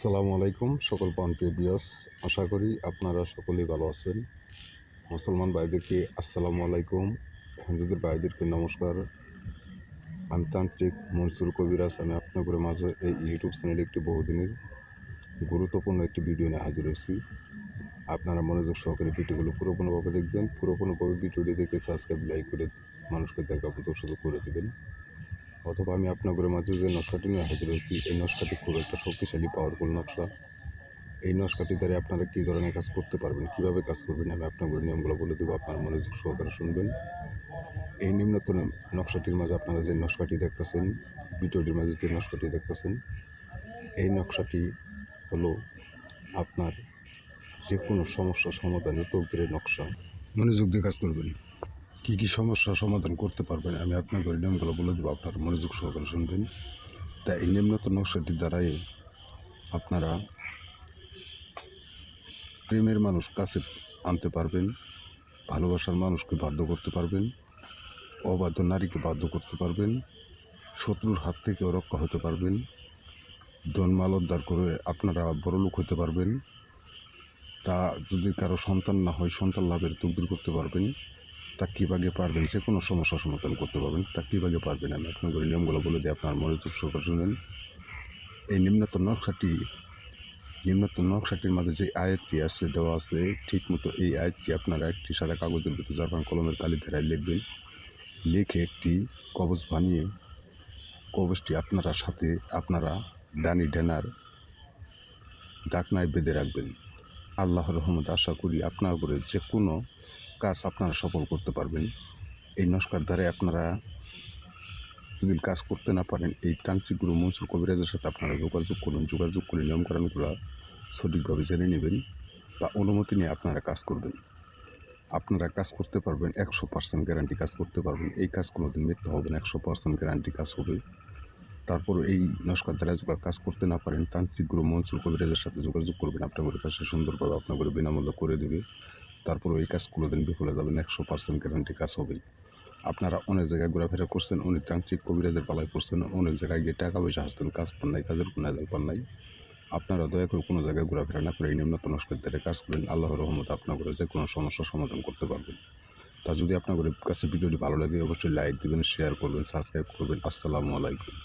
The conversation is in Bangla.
আসসালামু আলাইকুম সকল প্রান্তীয় বিয়াস, আশা করি আপনারা সকলেই ভালো আছেন। মুসলমান ভাইদেরকে আসসালামু আলাইকুম, হিন্দুদের ভাইদেরকে নমস্কার। আমি তান্ত্রিক মনসুর কবিরাজ। আমি আপনাদের মাঝে এই ইউটিউব চ্যানেলে একটি বহুদিনের গুরুত্বপূর্ণ একটি ভিডিও নিয়ে হাজির হয়েছি। আপনারা মনোযোগ সহকারে ভিডিওগুলো পুরোপুরিভাবে দেখবেন। পুরোপুরিভাবে ভিডিওটি দেখে সাবস্ক্রাইব লাইক করে মানুষকে দেখার মতো সুযোগ করে দেবেন। অথবা আমি আপনাদের মাঝে যে নকশাটি নিয়ে হাজির হয়েছি, এই নকশাটি খুব একটা শক্তিশালী পাওয়ারফুল নকশা। এই নকশাটি দ্বারা আপনারা কী ধরনের কাজ করতে পারবেন, কীভাবে কাজ করবেন, আমি আপনাদের নিয়মগুলো বলে দেবো। আপনারা মনোযোগ সহকারে শুনবেন। এই নিম্নতম নকশাটির মাঝে আপনারা যে নকশাটি দেখতেছেন, ভিডিওটির মাঝে যে নকশাটি দেখতেছেন, এই নকশাটি হলো আপনার যে কোনো সমস্যা সমাধানের তকদিরের নকশা। মনোযোগ দিয়ে কাজ করবেন। কী কী সমস্যা সমাধান করতে পারবেন আমি আপনাদের নিয়মগুলো বলে দেবো। আপনারা মনোযোগ সহকারে শুনবেন। তা এই নিম্নতম নকশাটির দ্বারাই আপনারা প্রেমের মানুষ কাছে আনতে পারবেন, ভালোবাসার মানুষকে বাধ্য করতে পারবেন, অবাধ্য নারীকে বাধ্য করতে পারবেন, শত্রুর হাত থেকেও রক্ষা হতে পারবেন, ধনমাল উদ্ধার করে আপনারা বড়লোক হতে পারবেন। তা যদি কারো সন্তান না হয়, সন্তান লাভের তকদির করতে পারবেন। তা কীভাবে পারবেন, যে কোনো সমস্যার সমাধান করতে পারবেন। তা কীভাবে পারবেন আমি আপনাদের নিয়মগুলো বলে দিই, আপনার মনোযোগ সহকারে শুনেন। এই নিম্নতম নকশাটির মাঝে যে আয়াতটি আছে দেওয়া আছে, ঠিক মতো এই আয়াতটি আপনারা একটি সাদা কাগজের ভিতরে জাফরান কলমের কালি ধারায় লিখবেন। লিখে একটি কবচ বানিয়ে কবচটি আপনারা ডানি ডেনার ডাকনায় বেঁধে রাখবেন। আল্লাহর রহমতে আশা করি আপনার উপরে যে কোনো কাজ আপনারা সফল করতে পারবেন। এই নকশার দ্বারা আপনারা যদি কাজ করতে না পারেন, এই তান্ত্রিক গুরু মনসুর কবিরাজের সাথে আপনারা যোগাযোগ করে নিয়মকানুনগুলো সঠিকভাবে জেনে নেবেন বা অনুমতি নিয়ে আপনারা কাজ করবেন। আপনারা কাজ করতে পারবেন, 100% গ্যারান্টি কাজ করতে পারবেন। এই কাজ কোনোদিন মিথ্যা হবে না, 100% গ্যারান্টি কাজ হবে। তারপর এই নকশার দ্বারা যদি কাজ করতে না পারেন, তান্ত্রিক গুরু মনসুর কবিরাজের সাথে যোগাযোগ করবেন। আপনাদের কাছে সুন্দরভাবে আপনাদের বিনামূল্যে করে দেবে। তারপর এই কাজ কোনোদিন বিফলে যাবেন, 100% গ্যারান্টি কাজ হবে। আপনারা অনেক জায়গায় ঘোরাফেরা করছেন, অনেক তান্ত্রিক কবিরাজের পালায় করছেন, অনেক জায়গায় গিয়ে টাকা পয়সা হাসতেন, কাজ পান নাই, কাজের কোনো আদাল পান নাই। আপনারা দয়া করে কোনো জায়গায় ঘোরাফেরা না করে এই নিম্নত নকশার দ্বারা কাজ করেন। আল্লাহর রহমতে আপনাদের যে কোনো সমস্যার সমাধান করতে পারবেন। তা যদি আপনাদের কাছে ভিডিওটি ভালো লাগে, অবশ্যই লাইক দেবেন, শেয়ার করবেন, সাবস্ক্রাইব করবেন। আসসালামু আলাইকুম।